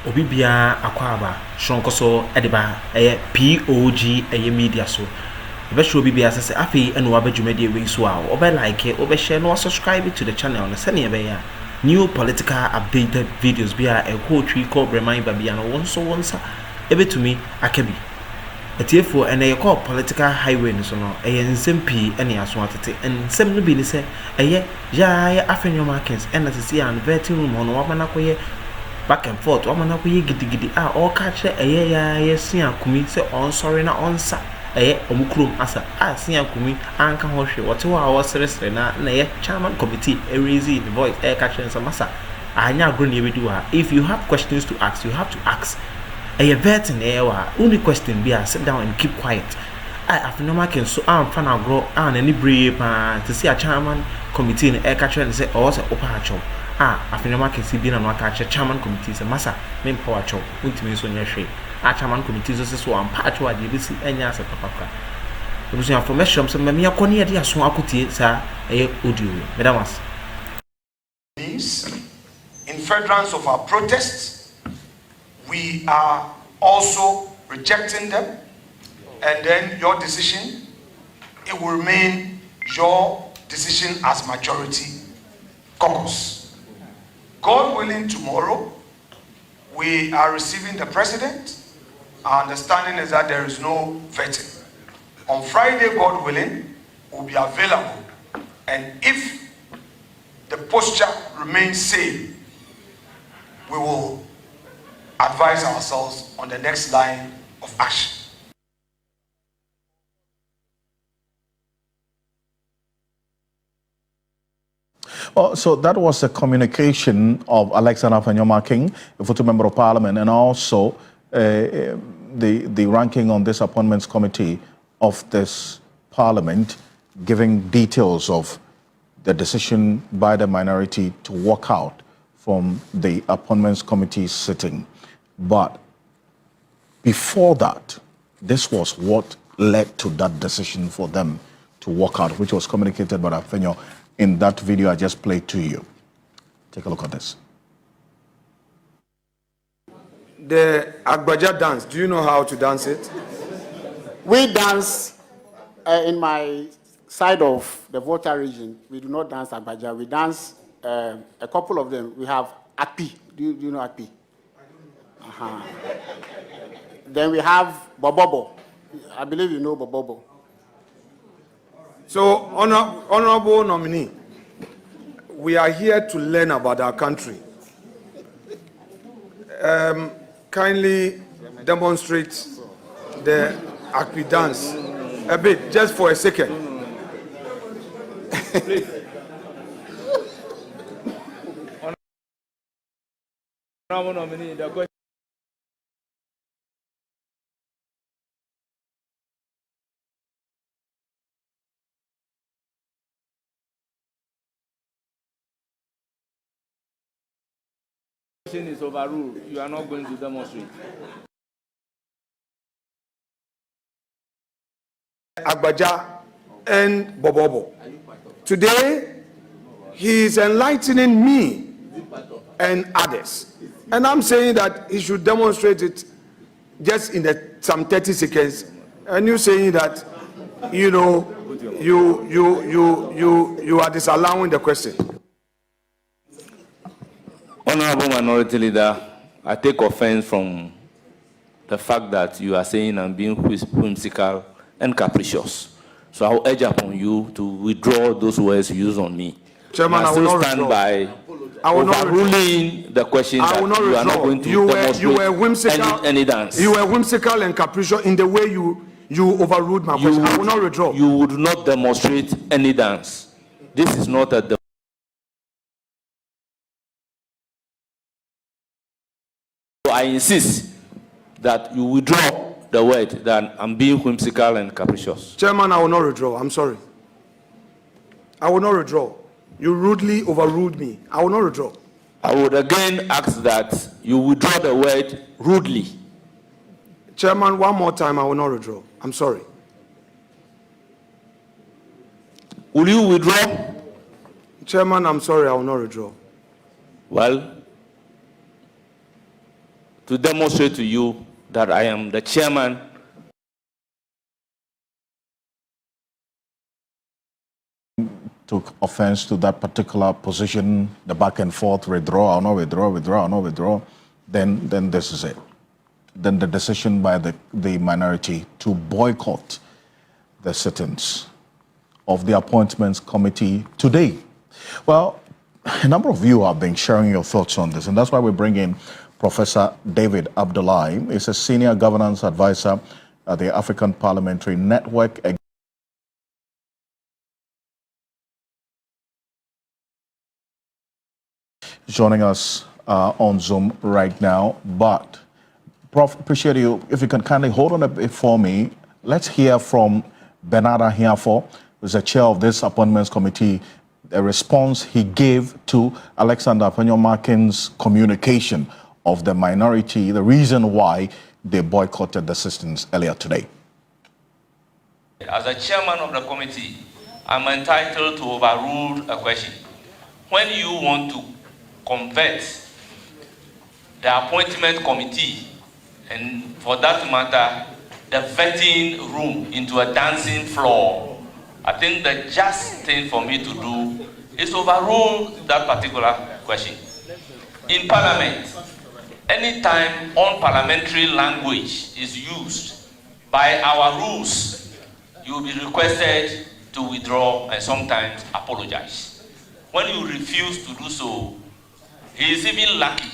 obi bia akwaba shonko so ediba POG Media so be show obi bia say afi eno abadwumade we so a obe like obe share no subscribe to the channel na sene be ya new political updated videos bia e ko twi ko remind ba bia no wonsa ebetumi akabi etiefo ene ye call political highway no so no eye nsempi ene aso atete ensem no bi ni se eye ya A.Markins ena sisi an vetting room hono wabana koye back and forth wabana koye gidigidi all catch eye ya yesia kumi se on sorry na onsa eye omukrum asa sia kumi anka ho hwe wote wa woseresere na ye chairman committee raise the voice catch masa anya agro ne bedu ha. If you have questions to ask, you have to ask. A vetting only question be sit down and keep quiet. A.Markins so fan agro any brave to see a chairman committee in air catcher and say also opacho. A.Markins be an catcher chairman committee say massa main power chow ultimate so near shape. A chairman committee so am patch what you see any answer papa. There was information some me akoni dia so akutie sa audio. Medamas. In furtherance of our protests, we are also rejecting them, and then your decision, it will remain your decision as majority caucus. God willing, tomorrow, we are receiving the president. Our understanding is that there is no vetting. On Friday, God willing, we'll be available, and if the posture remains same, we will advise ourselves on the next line of action. So that was a communication of Alexander A.Markins, a future member of parliament, and also the ranking on this appointments committee of this parliament, giving details of the decision by the minority to walk out from the appointments committee sitting. But before that, this was what led to that decision for them to walk out, which was communicated by Afenyo in that video I just played to you. Take a look at this. The Agbaja dance, do you know how to dance it? We dance in my side of the Volta region. We do not dance Agbaja. We dance a couple of them. We have Akpi. Do you know Akpi? Then we have Bobobo. I believe you know Bobobo. So, honorable nominee, we are here to learn about our country. Kindly demonstrate the Akpi dance a bit, just for a second. Honorable nominee, the question is overruled. You are not going to demonstrate. Agbaja and Bobobo. Today, he is enlightening me and others. And I'm saying that he should demonstrate it just in some 30 seconds. And you saying that, you know, you are disallowing the question. Honorable Minority Leader, I take offense from the fact that you are saying I'm being whimsical and capricious. So I will urge upon you to withdraw those words you use on me. Chairman, I will not stand by overruling the question that you are not going to demonstrate any dance. You were whimsical and capricious in the way you overruled my question. I will not withdraw. You would not demonstrate any dance. This is not a So I insist that you withdraw the word that I'm being whimsical and capricious. Chairman, I will not withdraw. I'm sorry. I will not withdraw. You rudely overruled me. I will not withdraw. I would again ask that you withdraw the word rudely. Chairman, one more time, I will not withdraw. I'm sorry. Will you withdraw? Chairman, I'm sorry, I will not withdraw. Well, to demonstrate to you that I am the chairman. Took offense to that particular position, the back and forth, withdraw or not withdraw, withdraw or not withdraw, then this is it. Then the decision by the minority to boycott the sittings of the appointments committee today. Well, a number of you have been sharing your thoughts on this, and that's why we bring in Professor David Abdullahi. He's a senior governance advisor at the African Parliamentary Network. Joining us on Zoom right now. But, Prof, appreciate you. If you can kindly hold on a bit for me, let's hear from Bernard Ahiafo, who's the chair of this appointments committee, a response he gave to Alexander A.Markins' communication of the minority, the reason why they boycotted the systems earlier today. As a chairman of the committee, I'm entitled to overrule a question. When you want to convert the appointment committee, and for that matter, the vetting room into a dancing floor, I think the just thing for me to do is overrule that particular question. In Parliament, anytime unparliamentary language is used by our rules, you will be requested to withdraw and sometimes apologize. When you refuse to do so, he is even lucky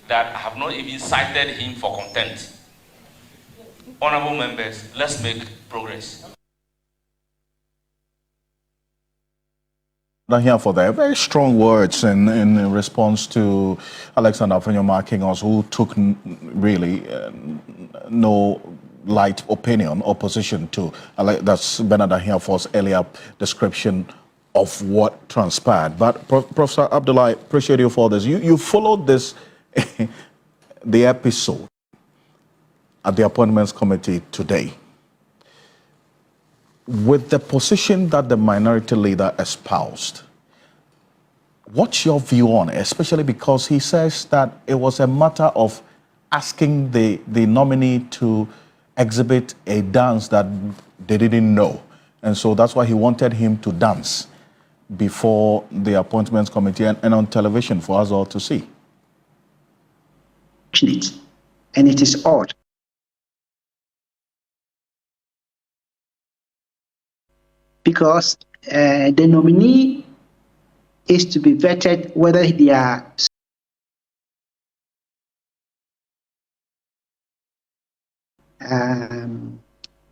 that I have not even cited him for contempt. Honorable members, let's make progress. Here for their very strong words in response to Alexander A.Markins, who took really no light opinion or position to that's Bernard Ahiafo's earlier description of what transpired. But Professor Abdullahi, appreciate you for this. You followed this, the episode at the appointments committee today. With the position that the minority leader espoused, what's your view on it? Especially because he says that it was a matter of asking the nominee to exhibit a dance that they didn't know. And so that's why he wanted him to dance before the appointments committee and on television for us all to see. And it is odd. Because the nominee is to be vetted whether they are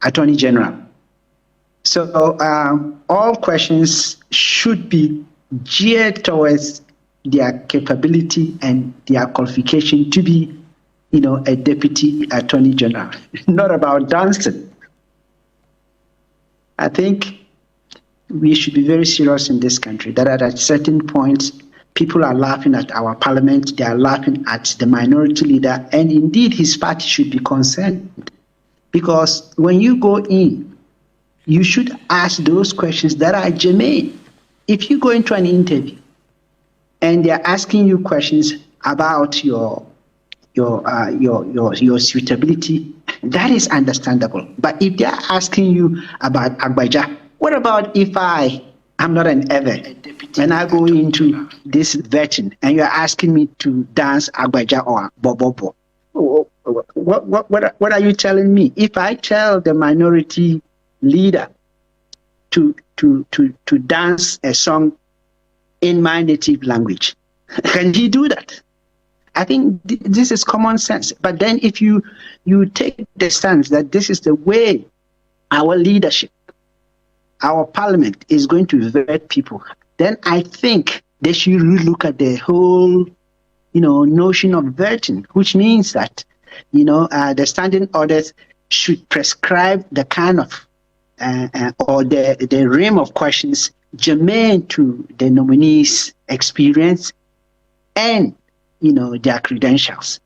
Attorney General. So all questions should be geared towards their capability and their qualification to be, a Deputy Attorney General, not about dancing. I think we should be very serious in this country, that at certain points, people are laughing at our parliament, they are laughing at the minority leader, and indeed his party should be concerned. Because when you go in, you should ask those questions that are germane. If you go into an interview and they're asking you questions about your suitability, that is understandable. But if they're asking you about Agbaja, what about if I'm not an ever and I go into this vetting and you're asking me to dance Agbaja or Bobobo? What are you telling me? If I tell the minority leader to dance a song in my native language, can he do that? I think this is common sense. But then if you take the stance that this is the way our leadership, our parliament is going to vet people, then I think they should look at the whole, notion of vetting, which means that, the standing orders should prescribe the kind of or the realm of questions germane to the nominee's experience and their credentials.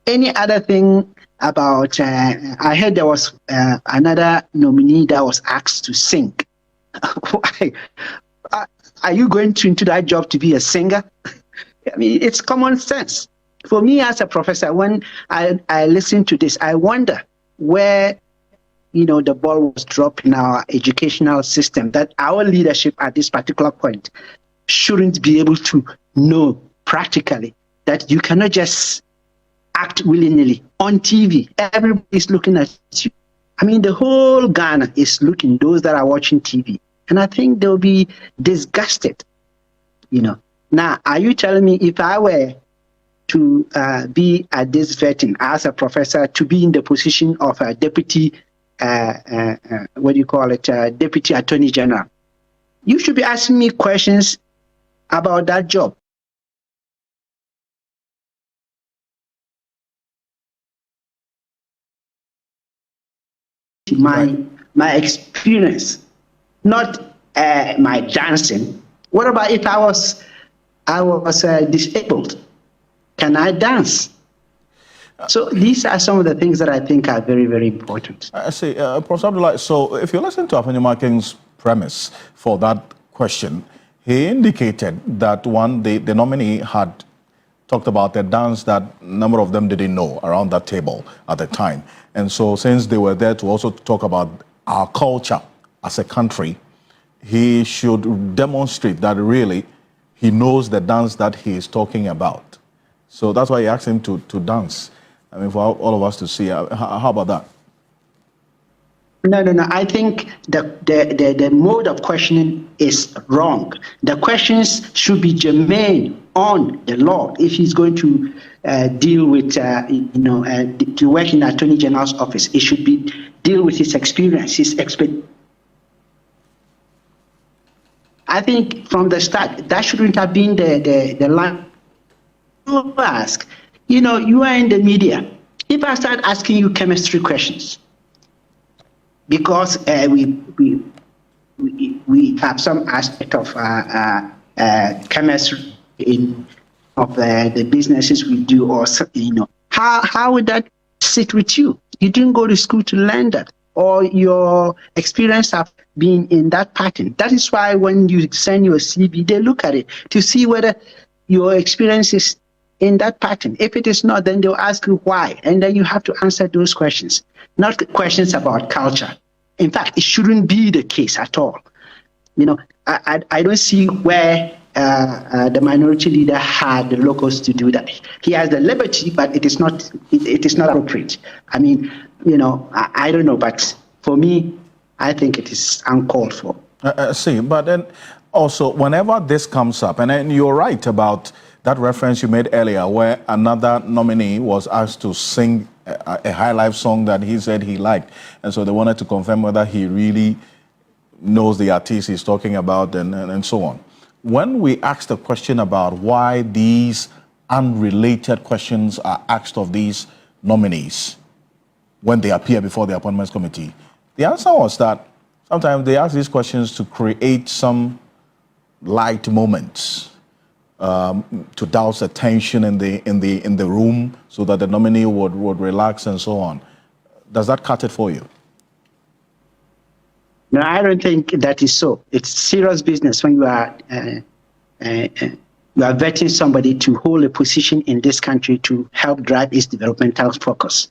Any other thing about, I heard there was another nominee that was asked to sing. Are you going into that job to be a singer? I mean, it's common sense. For me as a professor, when I listen to this, I wonder where the ball was dropped in our educational system, that our leadership at this particular point shouldn't be able to know practically that you cannot just act willy-nilly on TV. Everybody's looking at you. I mean, the whole Ghana is looking, those that are watching TV. And I think they'll be disgusted, Now, are you telling me if I were to be at this vetting as a professor, to be in the position of a deputy, deputy attorney general, you should be asking me questions about that job. My experience, not my dancing. What about if I was disabled? Can I dance? So these are some of the things that I think are very, very important. I see, Professor Abdullah. So if you listen to A.Markins' premise for that question, he indicated that the nominee had talked about a dance that a number of them didn't know around that table at the time. And so since they were there to also talk about our culture as a country, he should demonstrate that really he knows the dance that he is talking about. So that's why he asked him to dance. I mean, for all of us to see. How about that? No. I think the mode of questioning is wrong. The questions should be germane on the law. If he's going to deal with, to work in the Attorney General's office, it should be deal with his experience, his experience. I think from the start, that shouldn't have been the line. You ask, you are in the media. If I start asking you chemistry questions, because we have some aspect of chemistry of the businesses we do, or how would that sit with you? You didn't go to school to learn that, or your experience have been in that pattern. That is why when you send your CV, they look at it to see whether your experience is in that pattern. If it is not, then they'll ask you why, and then you have to answer those questions, not questions about culture. In fact, it shouldn't be the case at all. I don't see where the minority leader had the locus to do that. He has the liberty, but it is not appropriate. I mean, I don't know, but for me, I think it is uncalled for. See, but then also, whenever this comes up, and then you're right about that reference you made earlier, where another nominee was asked to sing a high life song that he said he liked, and so they wanted to confirm whether he really knows the artist he's talking about, and so on. When we asked the question about why these unrelated questions are asked of these nominees when they appear before the appointments committee, the answer was that sometimes they ask these questions to create some light moments, to douse the tension in the room so that the nominee would relax and so on. Does that cut it for you? No, I don't think that is so. It's serious business when you are vetting somebody to hold a position in this country to help drive its developmental focus.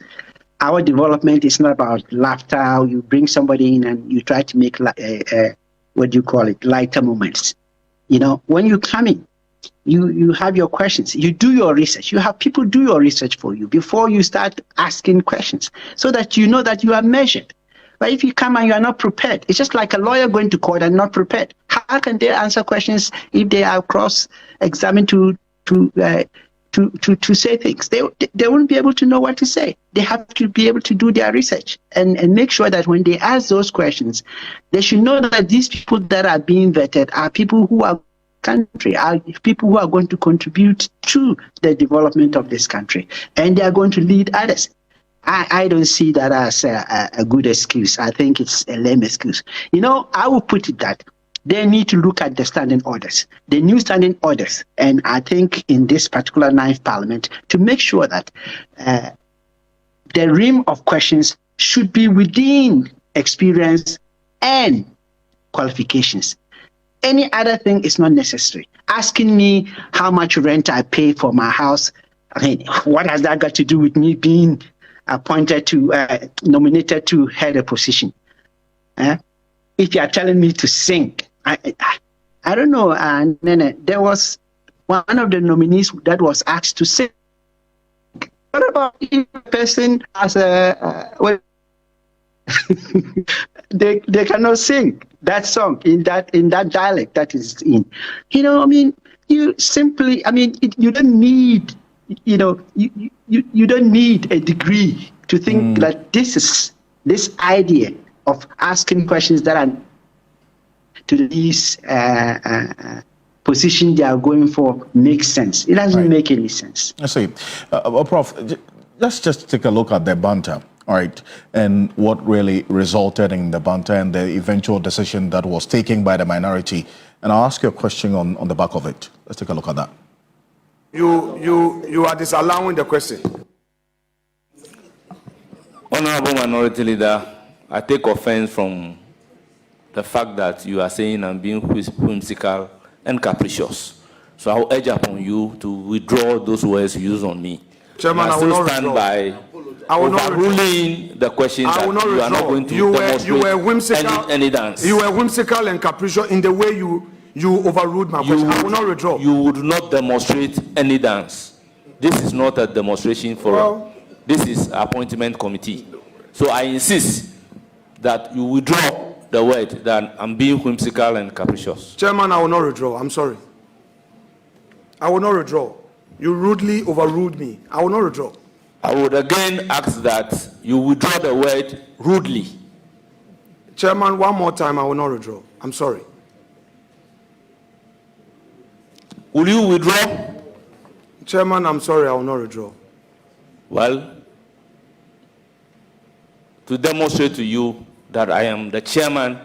Our development is not about laughter. You bring somebody in and you try to make lighter moments. When you come in, you have your questions. You do your research. You have people do your research for you before you start asking questions, so that you know that you are measured. But if you come and you are not prepared, it's just like a lawyer going to court and not prepared. How can they answer questions if they are cross-examined to say things? They won't be able to know what to say. They have to be able to do their research and make sure that when they ask those questions, they should know that these people that are being vetted are people who are people who are going to contribute to the development of this country, and they are going to lead others. I don't see that as a good excuse. I think it's a lame excuse. I will put it that they need to look at the standing orders, the new standing orders, and I think in this particular 9th Parliament, to make sure that the rim of questions should be within experience and qualifications. Any other thing is not necessary. Asking me how much rent I pay for my house, I mean, what has that got to do with me being appointed to, nominated to head a position? If you are telling me to sing, I don't know. Nene, there was one of the nominees that was asked to sing. What about if a person has they cannot sing that song in that dialect that is in? You know, I mean, you simply, I mean, you don't need, you know, you don't need a degree to think that this idea of asking questions that are to these position they are going for makes sense. It doesn't make any sense. I see. Prof, let's just take a look at the banter, all right, and what really resulted in the banter and the eventual decision that was taken by the minority. And I'll ask you a question on the back of it. Let's take a look at that. You are disallowing the question. Honorable Minority Leader, I take offense from the fact that you are saying I'm being whimsical and capricious. So I will urge upon you to withdraw those words used on me. Chairman, I will not stand by overruling the question that you are not going to demonstrate any dance. You were whimsical and capricious in the way you overruled my question. I will not withdraw. You would not demonstrate any dance. This is not a demonstration forum. This is appointment committee. So I insist that you withdraw the word that I'm being whimsical and capricious. Chairman, I will not withdraw. I'm sorry. I will not withdraw. You rudely overruled me. I will not withdraw. I would again ask that you withdraw the word rudely. Chairman, one more time, I will not withdraw. I'm sorry. Will you withdraw? Chairman, I'm sorry, I will not withdraw. Well, to demonstrate to you that I am the chairman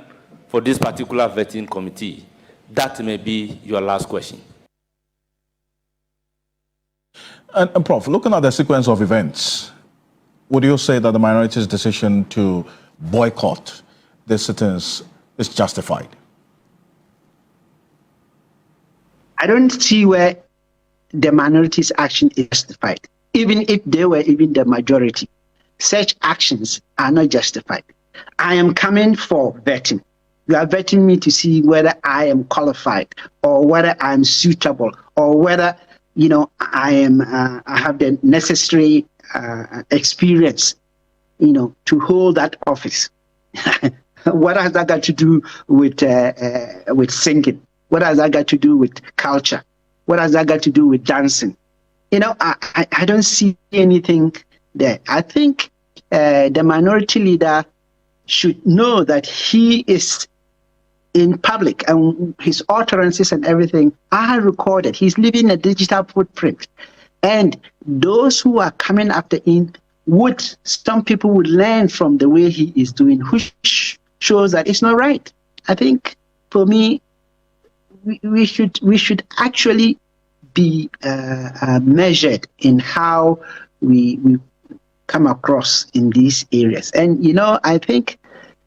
for this particular vetting committee, that may be your last question. And Prof, looking at the sequence of events, would you say that the minority's decision to boycott the sittings is justified? I don't see where the minority's action is justified. Even if they were even the majority, such actions are not justified. I am coming for vetting. You are vetting me to see whether I am qualified or whether I am suitable or whether, you know, I have the necessary experience, you know, to hold that office. What has that got to do with singing? What has that got to do with culture? What has that got to do with dancing? You know, I don't see anything there. I think the minority leader should know that he is in public and his utterances and everything are recorded. He's leaving a digital footprint. And those who are coming after him some people would learn from the way he is doing, which shows that it's not right. I think for me, we should actually be measured in how we come across in these areas. And, you know, I think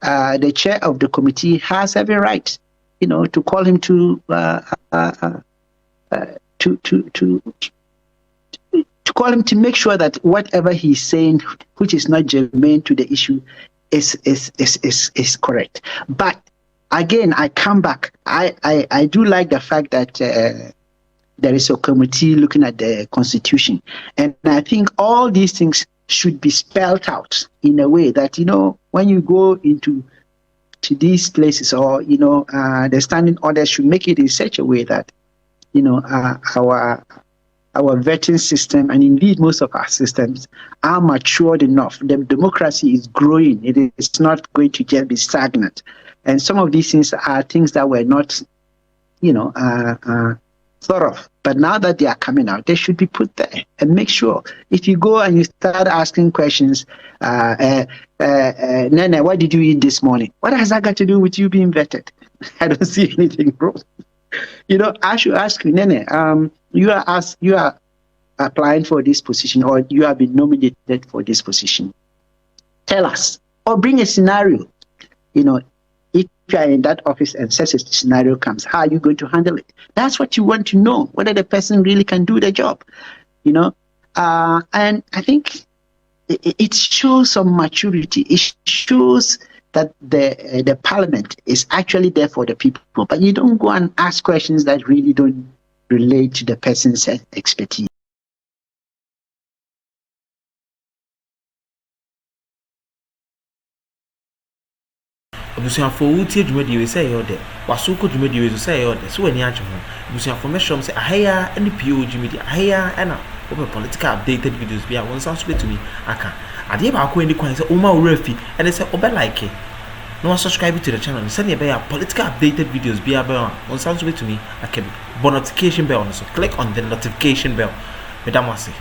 the chair of the committee has every right, you know, to call him to call him to make sure that whatever he's saying, which is not germane to the issue, is correct. But again, I come back. I do like the fact that there is a committee looking at the Constitution, and I think all these things should be spelled out in a way that, you know, when you go to these places, or, you know, the standing orders should make it in such a way that, you know, our vetting system, and indeed most of our systems, are matured enough. The democracy is growing. It is not going to just be stagnant. And some of these things are things that were not, you know, thought of. But now that they are coming out, they should be put there. And make sure, if you go and you start asking questions, Nene, what did you eat this morning? What has that got to do with you being vetted? I don't see anything wrong. You know, I should ask you, Nene, you are applying for this position, or you have been nominated for this position. Tell us, or bring a scenario. You know, if you are in that office and such a scenario comes, how are you going to handle it? That's what you want to know, whether the person really can do the job. You know, And I think it shows some maturity. It shows that the parliament is actually there for the people, but you don't go and ask questions that really don't relate to the person's expertise. Abusuafo wutie dwumadi we say yo de waso ko dwumadi we say yo de so wani agye ho abusuafo mehwom say ahaya and POG Media ahaya and over political updated videos bia won sound to me aka ade ba ko ani kwan say uma wurafi and say obe like no subscribe to the channel send you political updated videos bia ba won sound to me aka notification bell so click on the notification bell. Madam Wasi.